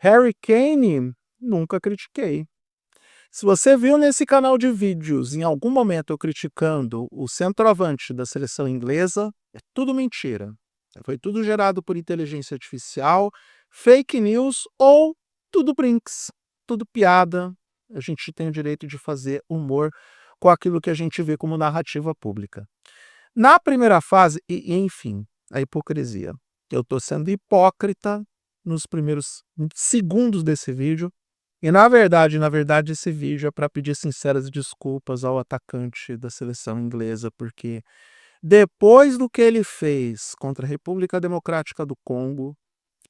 Harry Kane, nunca critiquei. Se você viu nesse canal de vídeos, em algum momento eu criticando o centroavante da seleção inglesa, é tudo mentira. Foi tudo gerado por inteligência artificial, fake news ou tudo brinks, tudo piada. A gente tem o direito de fazer humor com aquilo que a gente vê como narrativa pública. Na primeira fase, enfim, a hipocrisia. Eu estou sendo hipócrita nos primeiros segundos desse vídeo. E na verdade, esse vídeo é para pedir sinceras desculpas ao atacante da seleção inglesa, porque depois do que ele fez contra a República Democrática do Congo,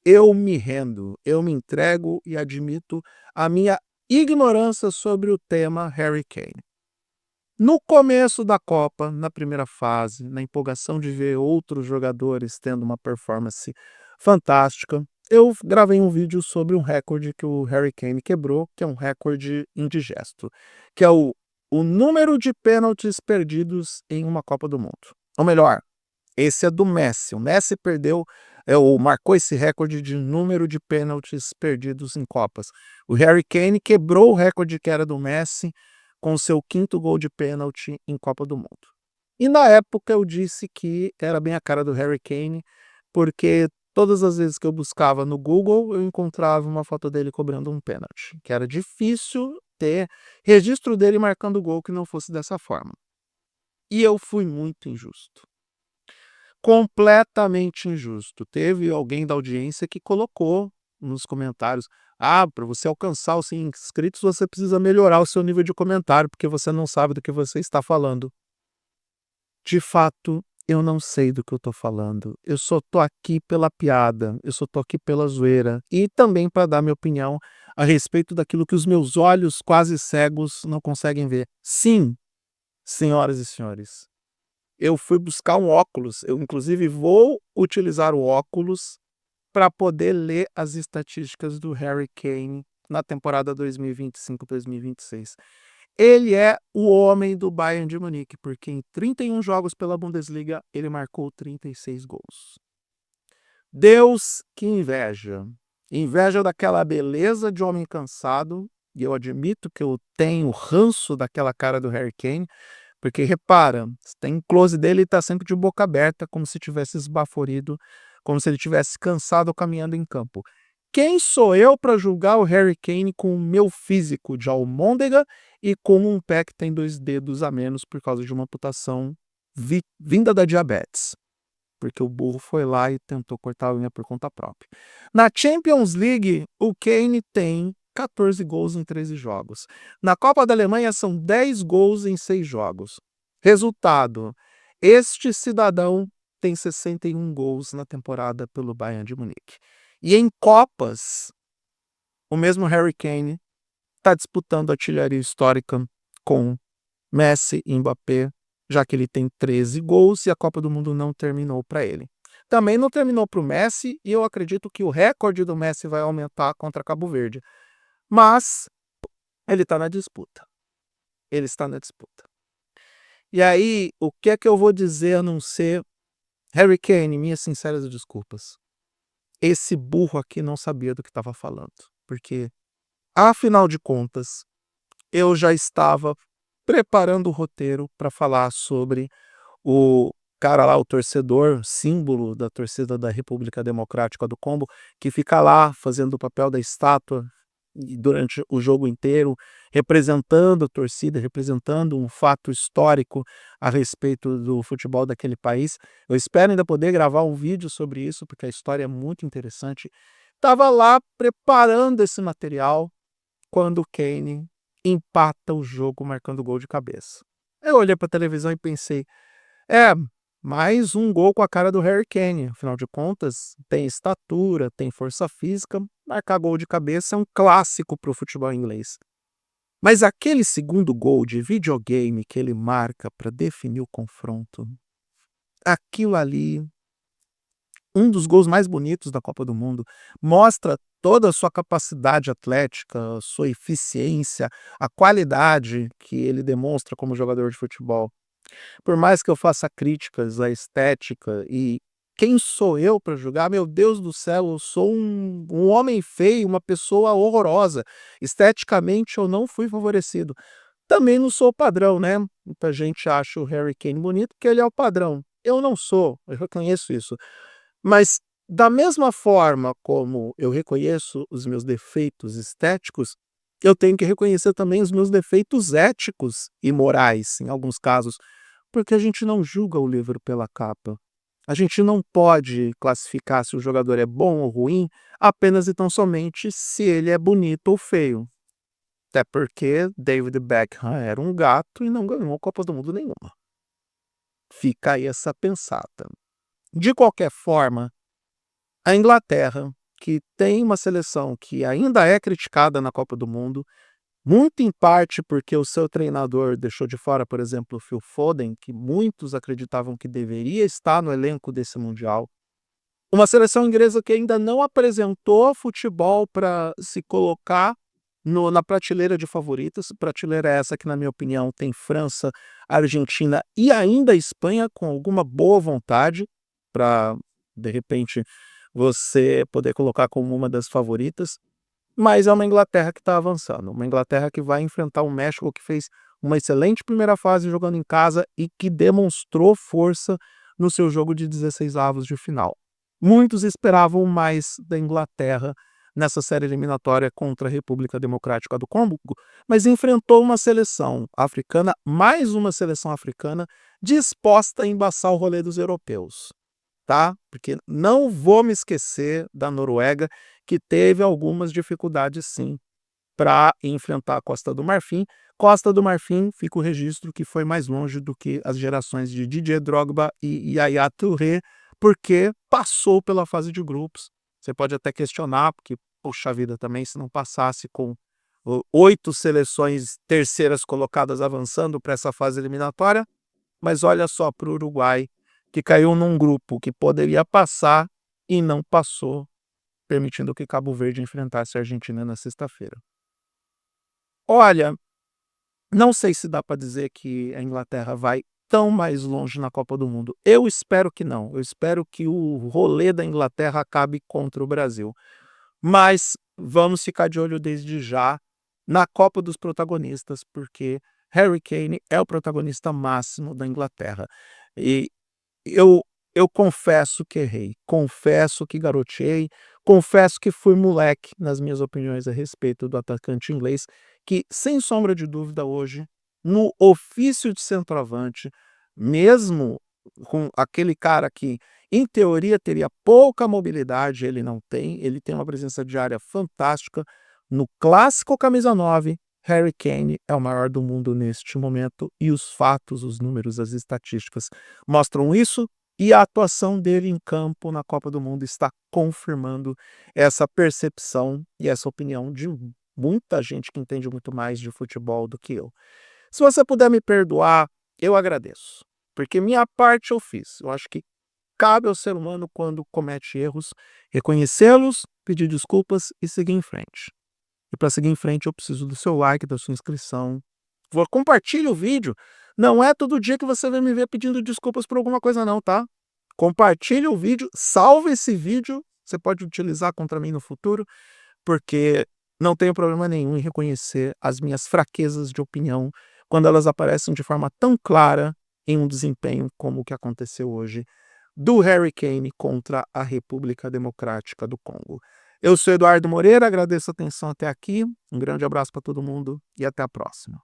eu me rendo, eu me entrego e admito a minha ignorância sobre o tema Harry Kane. No começo da Copa, na primeira fase, na empolgação de ver outros jogadores tendo uma performance fantástica, eu gravei um vídeo sobre um recorde que o Harry Kane quebrou, que é um recorde indigesto, que é o número de pênaltis perdidos em uma Copa do Mundo. Ou melhor, esse é do Messi. O Messi marcou esse recorde de número de pênaltis perdidos em Copas. O Harry Kane quebrou o recorde que era do Messi com seu 5º gol de pênalti em Copa do Mundo. E na época eu disse que era bem a cara do Harry Kane, porque todas as vezes que eu buscava no Google, eu encontrava uma foto dele cobrando um pênalti, que era difícil ter registro dele marcando gol que não fosse dessa forma. E eu fui muito injusto. Completamente injusto. Teve alguém da audiência que colocou nos comentários: para você alcançar os 100 inscritos, você precisa melhorar o seu nível de comentário, porque você não sabe do que você está falando. De fato, eu não sei do que eu estou falando. Eu só estou aqui pela piada, eu só estou aqui pela zoeira e também para dar minha opinião a respeito daquilo que os meus olhos quase cegos não conseguem ver. Sim, senhoras e senhores, eu fui buscar um óculos. Eu, inclusive, vou utilizar o óculos para poder ler as estatísticas do Harry Kane na temporada 2025-2026. Ele é o homem do Bayern de Munique, porque em 31 jogos pela Bundesliga, ele marcou 36 gols. Deus, que inveja! Inveja daquela beleza de homem cansado, e eu admito que eu tenho ranço daquela cara do Harry Kane, porque repara, tem um close dele e tá sempre de boca aberta, como se tivesse esbaforido, como se ele tivesse cansado caminhando em campo. Quem sou eu para julgar o Harry Kane com o meu físico de almôndega e com um pé que tem 2 dedos a menos por causa de uma amputação vinda da diabetes? Porque o burro foi lá e tentou cortar a unha por conta própria. Na Champions League, o Kane tem 14 gols em 13 jogos. Na Copa da Alemanha são 10 gols em 6 jogos. Resultado: este cidadão tem 61 gols na temporada pelo Bayern de Munique. E em Copas, o mesmo Harry Kane está disputando a artilharia histórica com Messi e Mbappé, já que ele tem 13 gols e a Copa do Mundo não terminou para ele. Também não terminou para o Messi e eu acredito que o recorde do Messi vai aumentar contra Cabo Verde. Mas ele está na disputa. Ele está na disputa. E aí, o que é que eu vou dizer a não ser: Harry Kane, minhas sinceras desculpas. Esse burro aqui não sabia do que estava falando. Porque, afinal de contas, eu já estava preparando o roteiro para falar sobre o cara lá, o torcedor, símbolo da torcida da República Democrática do Congo, que fica lá fazendo o papel da estátua durante o jogo inteiro, representando a torcida, representando um fato histórico a respeito do futebol daquele país. Eu espero ainda poder gravar um vídeo sobre isso, porque a história é muito interessante. Estava lá preparando esse material quando o Kane empata o jogo marcando gol de cabeça. Eu olhei para a televisão e pensei: mais um gol com a cara do Harry Kane. Afinal de contas, tem estatura, tem força física, marcar gol de cabeça é um clássico para o futebol inglês. Mas aquele segundo gol de videogame que ele marca para definir o confronto, aquilo ali, um dos gols mais bonitos da Copa do Mundo, mostra toda a sua capacidade atlética, sua eficiência, a qualidade que ele demonstra como jogador de futebol. Por mais que eu faça críticas à estética e quem sou eu para julgar? Meu Deus do céu, eu sou um homem feio, uma pessoa horrorosa. Esteticamente eu não fui favorecido. Também não sou o padrão, né. Muita gente acha o Harry Kane bonito porque ele é o padrão. Eu não sou, eu reconheço isso. Mas da mesma forma como eu reconheço os meus defeitos estéticos, eu tenho que reconhecer também os meus defeitos éticos e morais, em alguns casos, porque a gente não julga o livro pela capa. A gente não pode classificar se o jogador é bom ou ruim apenas e tão somente se ele é bonito ou feio. Até porque David Beckham era um gato e não ganhou a Copa do Mundo nenhuma. Fica aí essa pensada. De qualquer forma, a Inglaterra, que tem uma seleção que ainda é criticada na Copa do Mundo, muito em parte porque o seu treinador deixou de fora, por exemplo, o Phil Foden, que muitos acreditavam que deveria estar no elenco desse Mundial. Uma seleção inglesa que ainda não apresentou futebol para se colocar na prateleira de favoritos. Prateleira essa que, na minha opinião, tem França, Argentina e ainda Espanha com alguma boa vontade para, de repente, você poder colocar como uma das favoritas. Mas é uma Inglaterra que está avançando, uma Inglaterra que vai enfrentar o México, que fez uma excelente primeira fase jogando em casa e que demonstrou força no seu jogo de 16avos de final. Muitos esperavam mais da Inglaterra nessa série eliminatória contra a República Democrática do Congo, mas enfrentou uma seleção africana, mais uma seleção africana, disposta a embaçar o rolê dos europeus. Tá? Porque não vou me esquecer da Noruega, que teve algumas dificuldades sim para enfrentar a Costa do Marfim. Costa do Marfim, fica o registro que foi mais longe do que as gerações de Didier Drogba e Yaya Touré, porque passou pela fase de grupos. Você pode até questionar, porque, poxa vida, também se não passasse com 8 seleções terceiras colocadas avançando para essa fase eliminatória, mas olha só para o Uruguai, que caiu num grupo que poderia passar e não passou, permitindo que Cabo Verde enfrentasse a Argentina na sexta-feira. Olha, não sei se dá para dizer que a Inglaterra vai tão mais longe na Copa do Mundo. Eu espero que não. Eu espero que o rolê da Inglaterra acabe contra o Brasil. Mas vamos ficar de olho desde já na Copa dos Protagonistas, porque Harry Kane é o protagonista máximo da Inglaterra. E eu eu confesso que errei, confesso que garoteei, confesso que fui moleque nas minhas opiniões a respeito do atacante inglês, que sem sombra de dúvida hoje, no ofício de centroavante, mesmo com aquele cara que em teoria teria pouca mobilidade, ele não tem, ele tem uma presença de área fantástica. No clássico camisa 9, Harry Kane é o maior do mundo neste momento e os fatos, os números, as estatísticas mostram isso, e a atuação dele em campo na Copa do Mundo está confirmando essa percepção e essa opinião de muita gente que entende muito mais de futebol do que eu. Se você puder me perdoar, eu agradeço, porque minha parte eu fiz. Eu acho que cabe ao ser humano, quando comete erros, reconhecê-los, pedir desculpas e seguir em frente. E para seguir em frente eu preciso do seu like, da sua inscrição. Compartilhe o vídeo. Não é todo dia que você vai me ver pedindo desculpas por alguma coisa não, tá? Compartilhe o vídeo, salve esse vídeo, você pode utilizar contra mim no futuro, porque não tenho problema nenhum em reconhecer as minhas fraquezas de opinião quando elas aparecem de forma tão clara em um desempenho como o que aconteceu hoje do Harry Kane contra a República Democrática do Congo. Eu sou Eduardo Moreira, agradeço a atenção até aqui, um grande abraço para todo mundo e até a próxima.